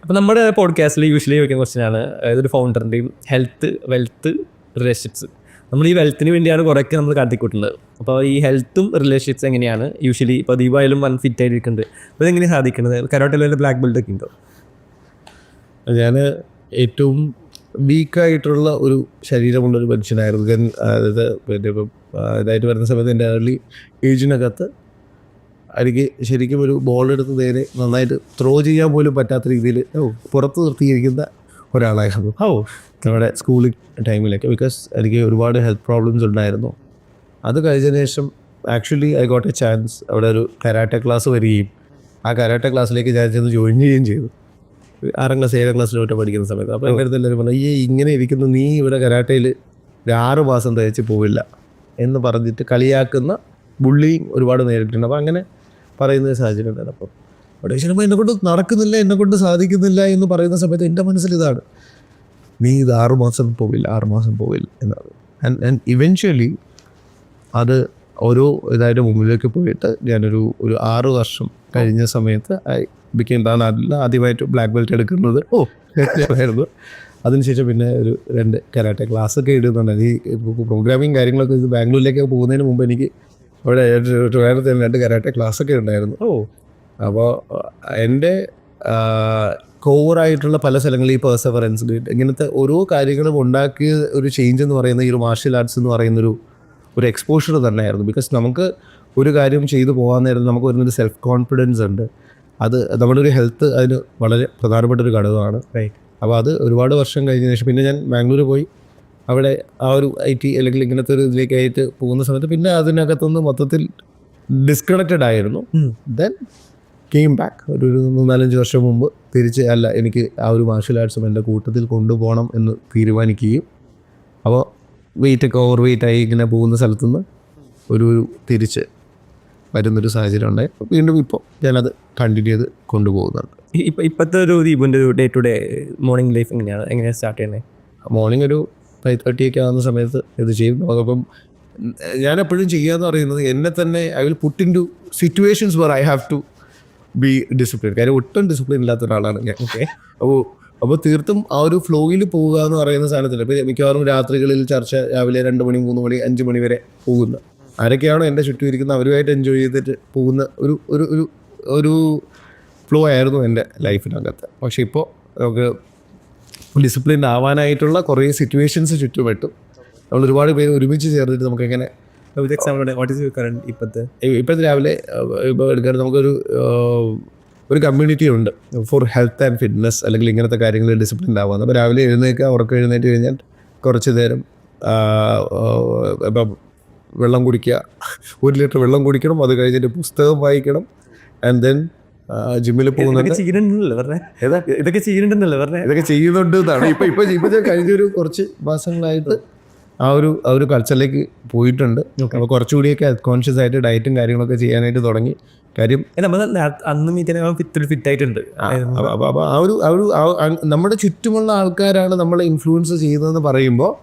അപ്പോൾ നമ്മുടെ പോഡ്കാസ്റ്റിൽ യൂഷ്വലി ചോദിക്കുന്ന ക്വസ്റ്റ്യനാണ് ഒരു ഫൗണ്ടറിൻ്റെയും ഹെൽത്ത്, വെൽത്ത്, റിലേഷൻഷിപ്സ്. നമ്മൾ ഈ വെൽത്തിന് വേണ്ടിയാണ് കുറേയൊക്കെ നമ്മൾ കാട്ടിക്കൂട്ടുന്നത്. അപ്പോൾ ഈ ഹെൽത്തും റിലേഷൻഷിപ്സ് എങ്ങനെയാണ് യൂഷ്വലി ഇപ്പോൾ ദീപായാലും വൺ ഫിറ്റ് ആയിരിക്കുന്നുണ്ട്, അപ്പോൾ ഇതെങ്ങനെ സാധിക്കുന്നത്? കരോട്ടയിൽ ബ്ലാക്ക് ബെൽറ്റ് ഒക്കെ ഉണ്ടോ? ഞാൻ ഏറ്റവും വീക്കായിട്ടുള്ള ഒരു ശരീരമുള്ളൊരു മനുഷ്യനായിരുന്നു. അതായത് പിന്നെ ഇപ്പം ഇതായിട്ട് വരുന്ന സമയത്ത് എൻ്റെ ഏർലി ഏജിനകത്ത് എനിക്ക് ശരിക്കും ഒരു ബോളെടുത്ത് നേരെ നന്നായിട്ട് ത്രോ ചെയ്യാൻ പോലും പറ്റാത്ത രീതിയിൽ പുറത്ത് നിർത്തിയിരിക്കുന്ന ഒരാളായിരുന്നു നമ്മുടെ സ്കൂളിംഗ് ടൈമിലൊക്കെ. ബിക്കോസ് എനിക്ക് ഒരുപാട് ഹെൽത്ത് പ്രോബ്ലംസ് ഉണ്ടായിരുന്നു. അത് കഴിഞ്ഞതിന് ശേഷം actually I got A chance. അവിടെ ഒരു കരാട്ടെ ക്ലാസ് വരികയും ആ കരാട്ടെ ക്ലാസ്സിലേക്ക് ഞാൻ ചെന്ന് ജോയിൻ ചെയ്യുകയും ചെയ്തു. 6ാം ക്ലാസ് 7ാം ക്ലാസ്സിലോട്ട് പഠിക്കുന്ന സമയത്ത്. അപ്പോൾ എൻ്റെ അടുത്ത് എല്ലാവരും പറഞ്ഞു, ഇങ്ങനെ ഇരിക്കുന്നു, നീ ഇവിടെ കരാട്ടയിൽ 6 മാസം തയ്ച്ച് പോവില്ല എന്ന് പറഞ്ഞിട്ട് കളിയാക്കുന്ന ബുള്ളിങ് ഒരുപാട് നേരിട്ടുണ്ട്. അപ്പോൾ അങ്ങനെ പറയുന്ന ഒരു സാഹചര്യം ഉണ്ടായിരുന്നു. അപ്പം അവിടെ ചിലപ്പോൾ എന്നെക്കൊണ്ട് നടക്കുന്നില്ല, എന്നെക്കൊണ്ട് സാധിക്കുന്നില്ല എന്ന് പറയുന്ന സമയത്ത് എൻ്റെ മനസ്സിൽ ഇതാണ്, നീ ഇത് 6 മാസം പോവില്ല എന്നാണ്. ആൻഡ് ഇവൻച്വലി അത് ഓരോ ഇതായിട്ട് മുമ്പിലേക്ക് പോയിട്ട് ഞാനൊരു 6 വർഷം കഴിഞ്ഞ സമയത്ത് ആദ്യമായിട്ട് ബ്ലാക്ക് ബെൽറ്റ് എടുക്കുന്നത് ആയിരുന്നു. അതിനുശേഷം പിന്നെ ഒരു 2 കരാട്ടെ ക്ലാസ്സൊക്കെ ഇടുന്നുണ്ട്. ഈ പ്രോഗ്രാമിങ് കാര്യങ്ങളൊക്കെ ഇത് ബാംഗ്ലൂരിലേക്ക് പോകുന്നതിന് മുമ്പ് എനിക്ക് അവിടെ 2 കരാട്ടെ ക്ലാസ്സൊക്കെ ഉണ്ടായിരുന്നു. അപ്പോൾ എൻ്റെ കോറായിട്ടുള്ള പല സ്ഥലങ്ങളിൽ ഈ പെർസെവറൻസ് ഇങ്ങനത്തെ ഓരോ കാര്യങ്ങളും ഉണ്ടാക്കിയ ഒരു ചേഞ്ച് എന്ന് പറയുന്ന ഈ ഒരു മാർഷ്യൽ ആർട്സ് എന്ന് പറയുന്നൊരു എക്സ്പോഷർ തന്നെയായിരുന്നു. ബിക്കോസ് നമുക്ക് ഒരു കാര്യം ചെയ്തു പോകാൻ നേരം നമുക്ക് വരുന്നൊരു സെൽഫ് കോൺഫിഡൻസ് ഉണ്ട്. അത് നമ്മുടെ ഒരു ഹെൽത്ത് അതിന് വളരെ പ്രധാനപ്പെട്ടൊരു ഘടകമാണ്. അപ്പോൾ അത് ഒരുപാട് വർഷം കഴിഞ്ഞ ശേഷം പിന്നെ ഞാൻ ബാംഗ്ലൂർ പോയി അവിടെ ആ ഒരു IT അല്ലെങ്കിൽ ഇങ്ങനത്തെ ഒരു ഇതിലേക്കായിട്ട് പോകുന്ന സമയത്ത് പിന്നെ അതിനകത്തുനിന്ന് മൊത്തത്തിൽ ഡിസ്കണക്റ്റഡ് ആയിരുന്നു. ദെൻ കെയിം ബാക്ക് ഒരു 4-5 വർഷം മുമ്പ് തിരിച്ച് എനിക്ക് ആ ഒരു മാർഷ്യൽ ആർട്സും എൻ്റെ കൂട്ടത്തിൽ കൊണ്ടുപോകണം എന്ന് തീരുമാനിക്കുകയും അപ്പോൾ വെയിറ്റൊക്കെ ഓവർ വെയിറ്റായി ഇങ്ങനെ പോകുന്ന സ്ഥലത്തുനിന്ന് ഒരു തിരിച്ച് വരുന്നൊരു സാഹചര്യം ഉണ്ടായി. വീണ്ടും ഇപ്പോൾ ഞാനത് കണ്ടിന്യൂ ചെയ്ത് കൊണ്ടുപോകുന്നുണ്ട്. ഇപ്പോഴത്തെ ഒരു ദീപിൻ്റെ ഒരു day to day morning life എങ്ങനെയാണ് സ്റ്റാർട്ട് ചെയ്യുന്നത്? മോർണിംഗ് ഒരു 5:30 ഒക്കെ ആകുന്ന സമയത്ത് ഇത് ചെയ്യും. അപ്പം ഞാൻ എപ്പോഴും ചെയ്യാന്ന് പറയുന്നത് എന്നെ തന്നെ I will put into situations where I have to be discipline. കാര്യം ഒട്ടും ഡിസിപ്ലിൻ ഇല്ലാത്ത ഒരാളാണ് ഞാൻ. അപ്പോൾ തീർത്തും ആ ഒരു ഫ്ലോയിൽ പോവുക എന്ന് പറയുന്ന സാധനത്തിൽ ഇപ്പോൾ മിക്കവാറും രാത്രികളിൽ ചർച്ച രാവിലെ 2 മണി 3 മണി 5 മണി വരെ പോകുന്ന ആരൊക്കെയാണോ എൻ്റെ ചുറ്റും ഇരിക്കുന്ന അവരുമായിട്ട് എൻജോയ് ചെയ്തിട്ട് പോകുന്ന ഒരു ഫ്ലോ ആയിരുന്നു എൻ്റെ ലൈഫിനകത്ത്. പക്ഷേ ഇപ്പോൾ നമുക്ക് ഡിസിപ്ലിൻ ആവാനായിട്ടുള്ള കുറേ സിറ്റുവേഷൻസ് ചുറ്റുമെട്ടും നമ്മൾ ഒരുപാട് പേര് ഒരുമിച്ച് ചേർന്നിട്ട് നമുക്ക് എങ്ങനെ ഇപ്പോഴത്തെ രാവിലെ ഇപ്പോൾ എടുക്കാൻ നമുക്കൊരു കമ്മ്യൂണിറ്റി ഉണ്ട് ഫോർ ഹെൽത്ത് ആൻഡ് ഫിറ്റ്നസ് അല്ലെങ്കിൽ ഇങ്ങനത്തെ കാര്യങ്ങൾ ഡിസിപ്ലിൻ ആവുക. അപ്പോൾ രാവിലെ ഉറക്കം എഴുന്നേറ്റ് കഴിഞ്ഞാൽ കുറച്ച് നേരം ഇപ്പം വെള്ളം കുടിക്കുക, 1 ലിറ്റർ വെള്ളം കുടിക്കണം. അത് കഴിഞ്ഞിട്ട് പുസ്തകം വായിക്കണം. ആൻഡ് ദെൻ ജിമ്മിൽ പോകുന്നുണ്ട്. ഇതൊക്കെ ചെയ്യുന്നുണ്ട് എന്നാണ് ഇപ്പം ഞാൻ കഴിഞ്ഞൊരു കുറച്ച് മാസങ്ങളായിട്ട് ആ ഒരു കൾച്ചറിലേക്ക് പോയിട്ടുണ്ട്. അപ്പോൾ കുറച്ചുകൂടിയൊക്കെ കോൺഷ്യസ് ആയിട്ട് ഡയറ്റും കാര്യങ്ങളൊക്കെ ചെയ്യാനായിട്ട് തുടങ്ങി. കാര്യം ഫിറ്റ് ആയിട്ടുണ്ട്. അപ്പോൾ നമ്മുടെ ചുറ്റുമുള്ള ആൾക്കാരാണ് നമ്മളെ ഇൻഫ്ലുവൻസ് ചെയ്യുന്നതെന്ന് പറയുമ്പോൾ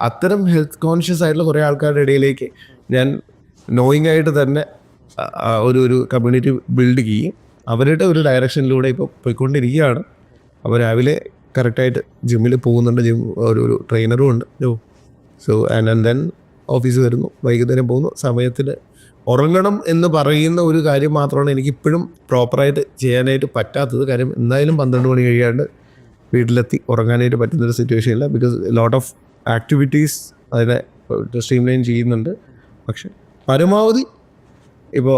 അത്തരം ഹെൽത്ത് കോൺഷ്യസ് ആയിട്ടുള്ള കുറേ ആൾക്കാരുടെ ഇടയിലേക്ക് ഞാൻ നോയിങ് ആയിട്ട് തന്നെ ഒരു കമ്മ്യൂണിറ്റി ബിൽഡ് ചെയ്യും. അവരുടെ ഒരു ഡയറക്ഷനിലൂടെ ഇപ്പോൾ പോയിക്കൊണ്ടിരിക്കുകയാണ്. അപ്പോൾ രാവിലെ കറക്റ്റായിട്ട് ജിമ്മിൽ പോകുന്നുണ്ട്. ഒരു ട്രെയിനറും ഉണ്ട്. സോ ആൻഡ് ദെൻ ഓഫീസ് വരുന്നു, വൈകുന്നേരം പോകുന്നു. സമയത്തിൽ ഉറങ്ങണം എന്ന് പറയുന്ന ഒരു കാര്യം മാത്രമാണ് എനിക്കിപ്പോഴും പ്രോപ്പറായിട്ട് ചെയ്യാനായിട്ട് പറ്റാത്തത്. കാര്യം എന്തായാലും 12 മണി കഴിയാണ്ട് വീട്ടിലെത്തി ഉറങ്ങാനായിട്ട് പറ്റുന്നൊരു സിറ്റുവേഷൻ ഇല്ല. ബിക്കോസ് ലോട്ട് ഓഫ് ആക്ടിവിറ്റീസ് അതിനെ സ്ട്രീംലൈൻ ചെയ്യുന്നുണ്ട്. പക്ഷെ പരമാവധി ഇപ്പോൾ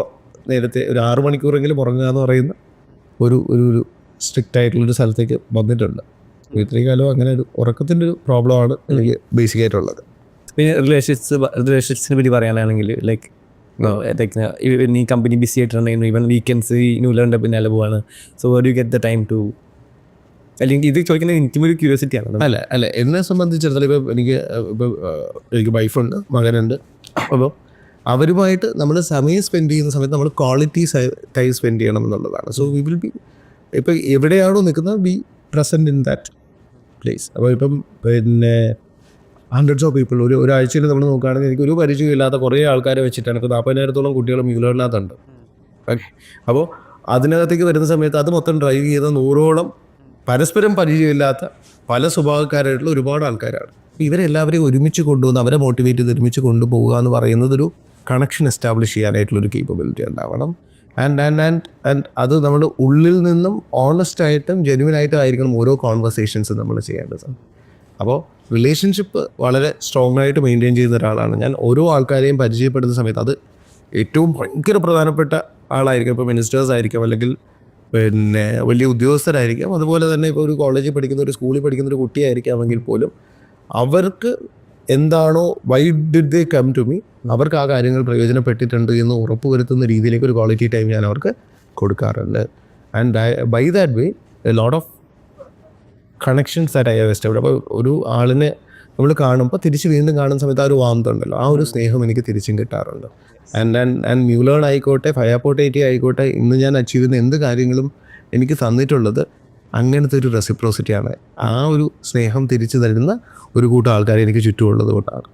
നേരത്തെ ഒരു 6 മണിക്കൂറെങ്കിലും ഉറങ്ങുക എന്ന് പറയുന്ന ഒരു സ്ട്രിക്റ്റ് ആയിട്ടുള്ളൊരു സ്ഥലത്തേക്ക് വന്നിട്ടുണ്ട്. ഇത്രയും കാലം അങ്ങനെ ഒരു ഉറക്കത്തിൻ്റെ ഒരു പ്രോബ്ലമാണ് എനിക്ക് ബേസിക് ആയിട്ടുള്ളത്. പിന്നെ റിലേഷൻഷിപ്സിനെ പറ്റി പറയാനാണെങ്കിൽ ലൈക്ക് ഈ കമ്പനി ബിസി ആയിട്ടുണ്ടെങ്കിൽ ഈവൻ വീക്കെൻഡ്സ് ഈ ന്യൂലറിൻ്റെ പിന്നാലെ പോവാണ്. So where do get the time to, അല്ലെങ്കിൽ ഇത് ചോദിക്കുന്നത് എനിക്കും ഒരു ക്യൂരിയോസിറ്റിയാണ്. അല്ല എന്നെ സംബന്ധിച്ചിടത്തോളം ഇപ്പോൾ എനിക്ക് വൈഫുണ്ട്, മകനുണ്ട്. അപ്പോൾ അവരുമായിട്ട് നമ്മൾ സമയം സ്പെൻഡ് ചെയ്യുന്ന സമയത്ത് നമ്മൾ ക്വാളിറ്റി ടൈം സ്പെൻഡ് ചെയ്യണം എന്നുള്ളതാണ്. സോ വി വിൽ ബി ഇപ്പോൾ എവിടെയാണോ നിൽക്കുന്നത് B present in that place. അപ്പോൾ ഇപ്പം പിന്നെ ഹൺഡ്രഡ്സ് ഓഫ് പീപ്പിൾ ഒരാഴ്ചയിൽ നമ്മൾ നോക്കുകയാണെങ്കിൽ എനിക്ക് ഒരു പരിചയമില്ലാത്ത കുറേ ആൾക്കാരെ വെച്ചിട്ടാണ്. ഇപ്പോൾ 40,000-ഓളം കുട്ടികൾ മ്യൂലറിനകത്തുണ്ട്. അപ്പോൾ അതിനകത്തേക്ക് വരുന്ന സമയത്ത് അത് മൊത്തം ഡ്രൈവ് ചെയ്ത 100ഓളം പരസ്പരം പരിചയമില്ലാത്ത പല സ്വഭാവക്കാരായിട്ടുള്ള ഒരുപാട് ആൾക്കാരാണ്. ഇവരെല്ലാവരെയും ഒരുമിച്ച് കൊണ്ടുവന്ന് അവരെ മോട്ടിവേറ്റ് ചെയ്ത് ഒരുമിച്ച് കൊണ്ടുപോകുക എന്ന് പറയുന്നത് ഒരു കണക്ഷൻ എസ്റ്റാബ്ലിഷ് ചെയ്യാനായിട്ടുള്ളൊരു കേപ്പബിലിറ്റി ഉണ്ടാവണം. ആൻഡ് അത് നമ്മുടെ ഉള്ളിൽ നിന്നും ഓണസ്റ്റായിട്ടും ജെന്യുവനായിട്ടും ആയിരിക്കണം ഓരോ കോൺവെർസേഷൻസ് നമ്മൾ ചെയ്യേണ്ടത്. അപ്പോൾ റിലേഷൻഷിപ്പ് വളരെ സ്ട്രോങ് ആയിട്ട് മെയിൻറ്റെയിൻ ചെയ്യുന്ന ഒരാളാണ് ഞാൻ. ഓരോ ആൾക്കാരെയും പരിചയപ്പെടുന്ന സമയത്ത് അത് ഏറ്റവും ഭയങ്കര പ്രധാനപ്പെട്ട ആളായിരിക്കും. ഇപ്പോൾ മിനിസ്റ്റേഴ്സ് ആയിരിക്കും, അല്ലെങ്കിൽ പിന്നെ വലിയ ഉദ്യോഗസ്ഥരായിരിക്കാം, അതുപോലെ തന്നെ ഇപ്പോൾ ഒരു കോളേജിൽ പഠിക്കുന്ന ഒരു സ്കൂളിൽ പഠിക്കുന്ന ഒരു കുട്ടിയായിരിക്കാമെങ്കിൽ പോലും അവർക്ക് എന്താണോ why did they come to me, അവർക്ക് ആ കാര്യങ്ങൾ പ്രയോജനപ്പെട്ടിട്ടുണ്ട് എന്ന് ഉറപ്പുവരുത്തുന്ന രീതിയിലേക്ക് ഒരു ക്വാളിറ്റി ടൈം ഞാൻ അവർക്ക് കൊടുക്കാറുണ്ട്. And by that way a lot of connections that I have established. അപ്പോൾ ഒരു ആളിനെ നമ്മൾ കാണുമ്പോൾ തിരിച്ച് വീണ്ടും കാണുന്ന സമയത്ത് ആ ഒരു വാംത ഉണ്ടല്ലോ, ആ ഒരു സ്നേഹം എനിക്ക് തിരിച്ചും കിട്ടാറുണ്ട്. ആൻഡ് മ്യൂലേൺ ആയിക്കോട്ടെ, ഫയാപ്പോട്ടേറ്റി ആയിക്കോട്ടെ, ഇന്ന് ഞാൻ അച്ചീവ് ചെയ്യുന്ന എന്ത് കാര്യങ്ങളും എനിക്ക് തന്നിട്ടുള്ളത് അങ്ങനത്തെ ഒരു റെസിപ്രോസിറ്റിയാണ്. ആ ഒരു സ്നേഹം തിരിച്ചു തരുന്ന ഒരു കൂട്ടം ആൾക്കാരെ എനിക്ക് ചുറ്റുമുള്ളത് കൊണ്ടാണ്.